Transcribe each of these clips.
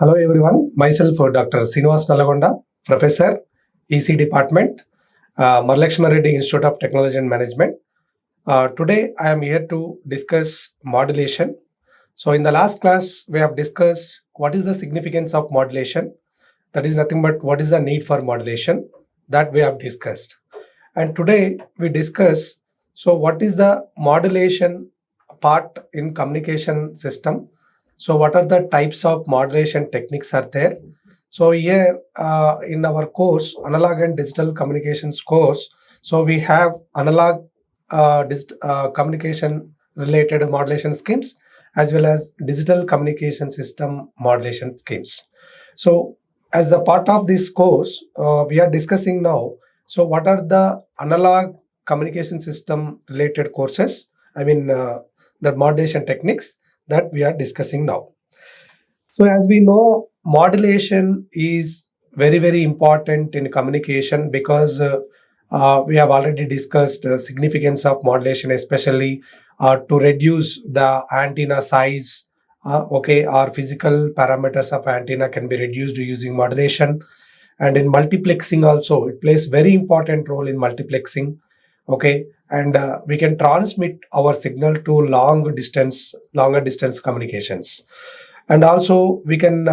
Hello everyone, myself Dr. Srinivas Nallagonda, Professor, EC Department, Reddy Institute of Technology and Management. Today I am here to discuss modulation. So in the last class we have discussed what is the significance of modulation. That is nothing but what is the need for modulation that we have discussed. And today we discuss what is the modulation part in communication system. So what are the types of modulation techniques are there? So here in our course, analog and digital communications course, so we have analog communication related modulation schemes as well as digital communication system modulation schemes. So as a part of this course, we are discussing now. So what are the analog communication system related courses? I mean, the modulation techniques that we are discussing now. So as we know, modulation is very, very important in communication because we have already discussed the significance of modulation, especially to reduce the antenna size. Okay, our physical parameters of antenna can be reduced using modulation, and in multiplexing also it plays very important role in multiplexing. Okay, and we can transmit our signal to longer distance communications, and also we can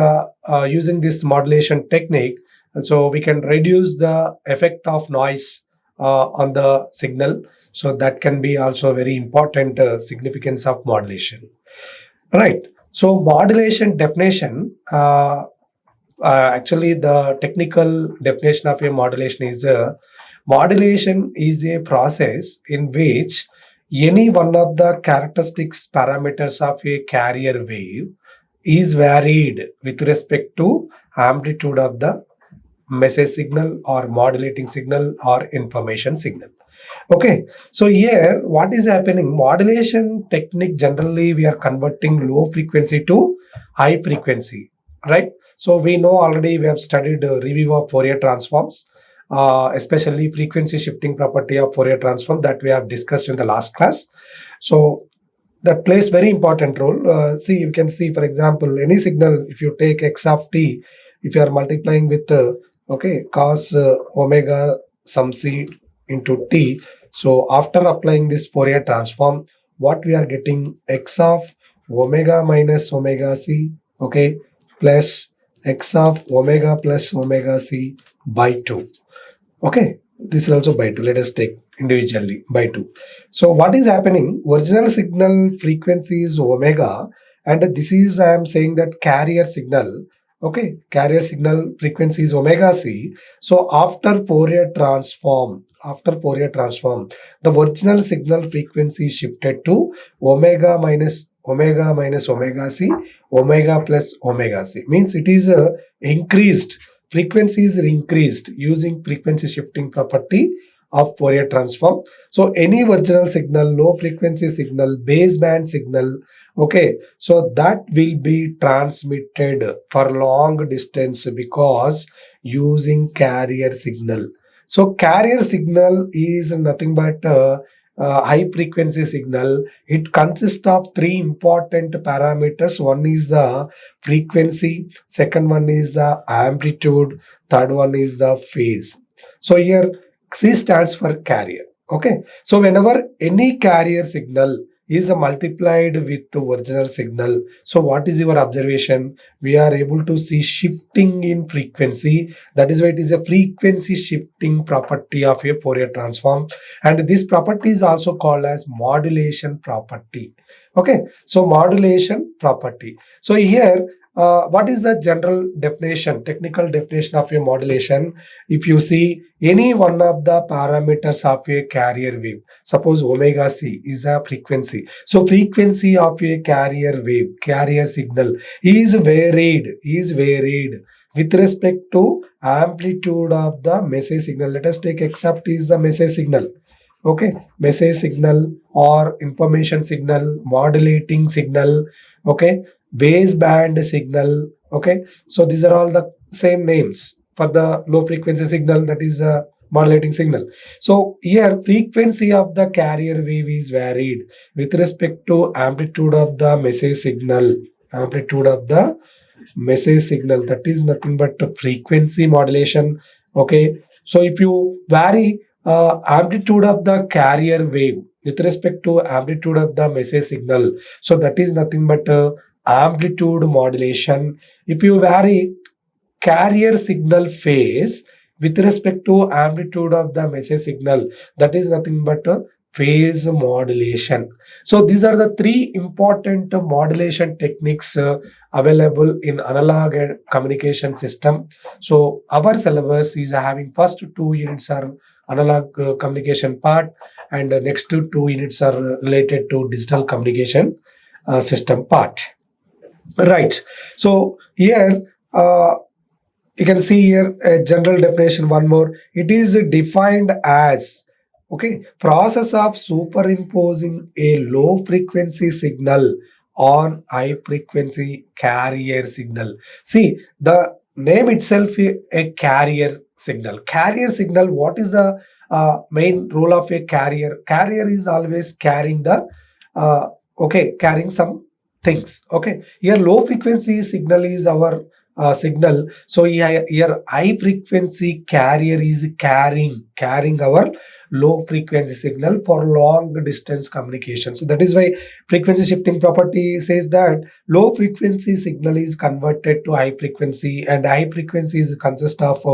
using this modulation technique, so we can reduce the effect of noise on the signal. So that can be also very important significance of modulation, right? So modulation definition, actually the technical definition of a modulation is a process in which any one of the characteristics parameters of a carrier wave is varied with respect to amplitude of the message signal or modulating signal or information signal. Okay, so here what is happening? Modulation technique, generally we are converting low frequency to high frequency, right? So we know already, we have studied review of Fourier transforms, especially frequency shifting property of Fourier transform that we have discussed in the last class. So that plays very important role. See, you can see, for example, any signal, if you take x of t, if you are multiplying with cos omega some c into t. So after applying this Fourier transform, what we are getting, x of omega minus omega c, okay, plus x of omega plus omega c by 2. Okay, this is also by 2. Let us take individually by 2. So what is happening? Original signal frequency is omega, and this is, I am saying that carrier signal. Okay, carrier signal frequency is omega c. So after Fourier transform, the original signal frequency shifted to omega minus omega c, omega plus omega c. Means it is increased. Frequencies are increased using frequency shifting property of Fourier transform. So any original signal, low frequency signal, baseband signal, okay, so that will be transmitted for long distance because using carrier signal. So carrier signal is nothing but high frequency signal. It consists of three important parameters. One is the frequency, second one is the amplitude, third one is the phase. So here C stands for carrier. Okay, so whenever any carrier signal is multiplied with the original signal, so what is your observation? We are able to see shifting in frequency. That is why it is a frequency shifting property of a Fourier transform, and this property is also called as modulation property. Okay, so modulation property. So here what is the general definition, technical definition of a modulation? If you see any one of the parameters of a carrier wave, suppose omega c is a frequency. So frequency of a carrier wave, carrier signal is varied with respect to amplitude of the message signal. Let us take x of t is the message signal. Okay, message signal or information signal, modulating signal, okay, baseband signal. Okay, so these are all the same names for the low frequency signal, that is a modulating signal. So here frequency of the carrier wave is varied with respect to amplitude of the message signal, amplitude of the message signal, that is nothing but a frequency modulation. Okay, so if you vary amplitude of the carrier wave with respect to amplitude of the message signal, so that is nothing but amplitude modulation. If you vary carrier signal phase with respect to amplitude of the message signal, that is nothing but a phase modulation. So these are the three important modulation techniques available in analog and communication system. So our syllabus is having first 2 units are analog communication part, and the next two units are related to digital communication system part. Right. So here you can see here a general definition one more. It is defined as, okay, process of superimposing a low frequency signal on high frequency carrier signal. See, the name itself is a carrier signal. Carrier signal, what is the main role of a carrier? Carrier is always carrying the uh, okay, carrying some things. Okay, here low frequency signal is our signal. So here high frequency carrier is carrying our low frequency signal for long distance communication. So that is why frequency shifting property says that low frequency signal is converted to high frequency, and high frequencies consist of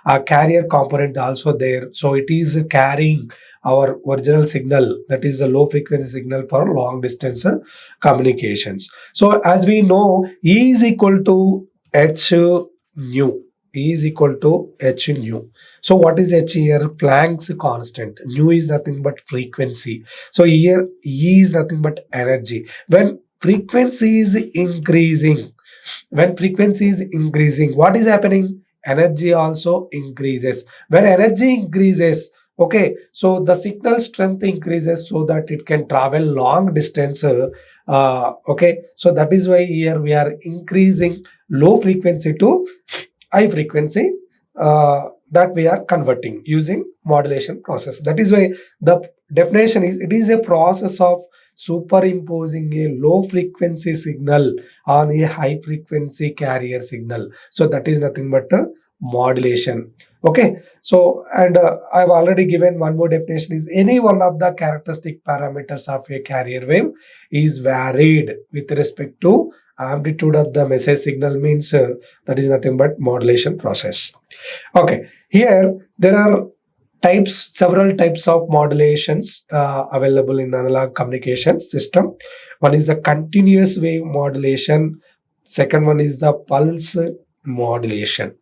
a carrier component also there. So it is carrying our original signal, that is the low frequency signal for long distance communications. So as we know, E is equal to H nu. E is equal to H nu. So what is H here? Planck's constant. Nu is nothing but frequency. So here E is nothing but energy. When frequency is increasing, what is happening? Energy also increases. When energy increases, okay, so the signal strength increases so that it can travel long distance. Okay, so that is why here we are increasing low frequency to high frequency, that we are converting using modulation process. That is why the definition is it is a process of superimposing a low frequency signal on a high frequency carrier signal. So that is nothing but a modulation. Okay, so and I've already given one more definition is any one of the characteristic parameters of a carrier wave is varied with respect to amplitude of the message signal, means that is nothing but modulation process. Okay, here there are several types of modulations available in analog communication system. One is the continuous wave modulation. Second one is the pulse modulation.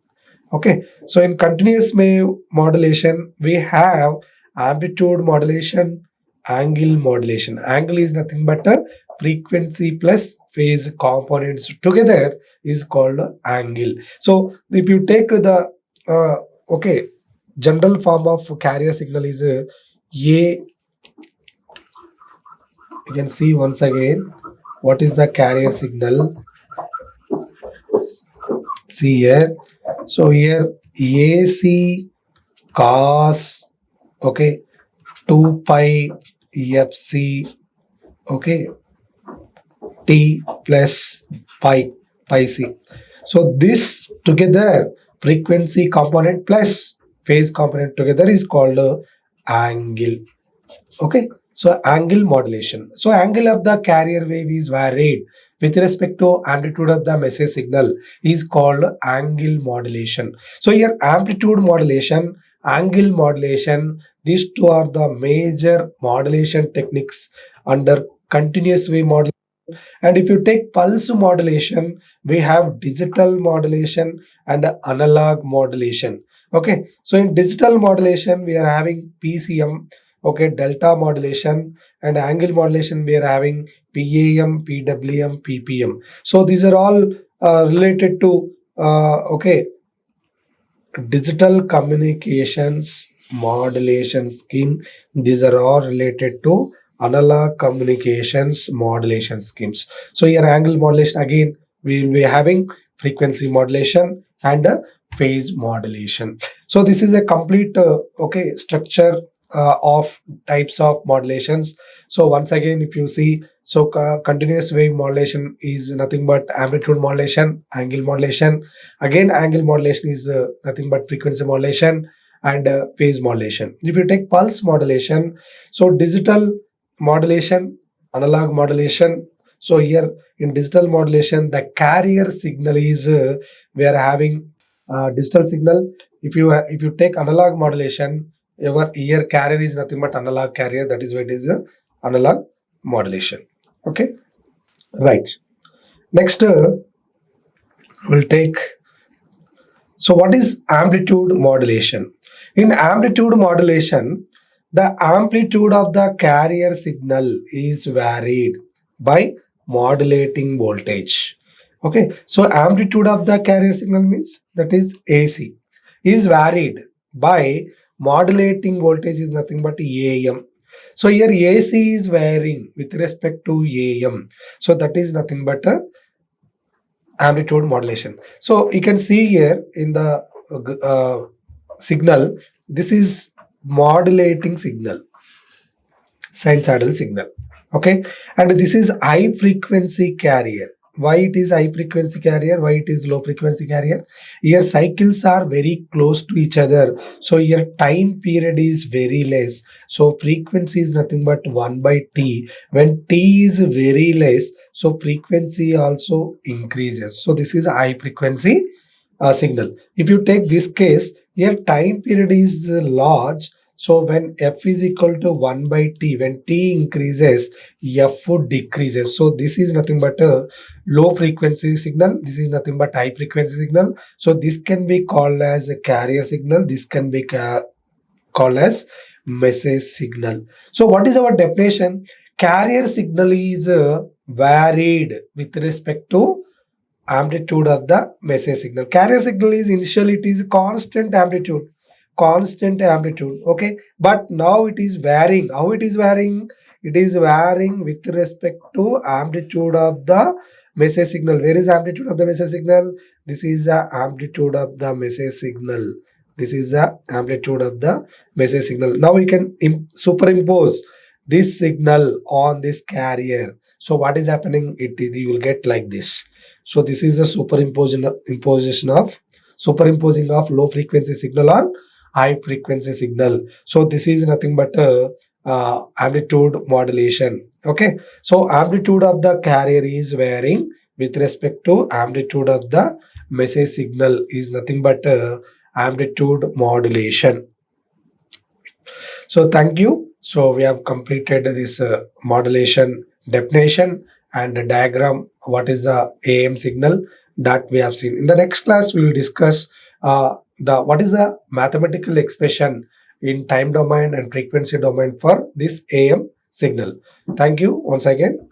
Okay, so in continuous wave modulation, we have amplitude modulation, angle modulation. Angle is nothing but a frequency plus phase components together is called angle. So if you take the okay, general form of carrier signal is A. You can see once again what is the carrier signal. See here. So here AC cos, okay, 2 pi FC, okay, T plus pi C. So this together, frequency component plus phase component together is called angle. Okay, so angle modulation. So angle of the carrier wave is varied with respect to amplitude of the message signal is called angle modulation. So here amplitude modulation, angle modulation, these two are the major modulation techniques under continuous wave modulation. And if you take pulse modulation, we have digital modulation and analog modulation. Okay, so in digital modulation, we are having PCM, okay, delta modulation, and angle modulation, we are having PAM, PWM, PPM. So these are all related to okay, digital communications modulation scheme. These are all related to analog communications modulation schemes. So here angle modulation, again we will be having frequency modulation and phase modulation. So this is a complete okay structure of types of modulations. So once again, if you see So continuous wave modulation is nothing but amplitude modulation, angle modulation. Again, angle modulation is nothing but frequency modulation and phase modulation. If you take pulse modulation, so digital modulation, analog modulation. So here in digital modulation, the carrier signal is we are having digital signal. If you take analog modulation, your ear carrier is nothing but analog carrier. That is why it is analog modulation. Okay, right. Next, we'll take. So, what is amplitude modulation? In amplitude modulation, the amplitude of the carrier signal is varied by modulating voltage. Okay, so amplitude of the carrier signal means that is AC is varied by modulating voltage is nothing but AM. So here AC is varying with respect to AM. So that is nothing but a amplitude modulation. So you can see here in the signal, this is modulating signal, sinusoidal signal. Okay, and this is high frequency carrier. Why it is high frequency carrier? Why it is low frequency carrier? Here cycles are very close to each other, so your time period is very less. So frequency is nothing but 1 by t. When t is very less, so frequency also increases. So this is a high frequency signal. If you take this case, here time period is large. So when f is equal to 1 by t, when t increases, f would decreases. So this is nothing but a low frequency signal. This is nothing but high frequency signal. So this can be called as a carrier signal. This can be called as message signal. So what is our definition? Carrier signal is varied with respect to amplitude of the message signal. Carrier signal is initially it is constant amplitude, okay, but now it is varying. How it is varying? It is varying with respect to amplitude of the message signal. Where is amplitude of the message signal? This is the amplitude of the message signal. This is the amplitude of the message signal. Now we can superimpose this signal on this carrier. So what is happening? You will get like this. So this is a superimposition of low frequency signal on high frequency signal. So this is nothing but amplitude modulation. Okay, so amplitude of the carrier is varying with respect to amplitude of the message signal is nothing but amplitude modulation. So thank you. So we have completed this modulation definition and the diagram. What is the AM signal that we have seen. In the next class, we will discuss what is the mathematical expression in time domain and frequency domain for this AM signal. Thank you once again.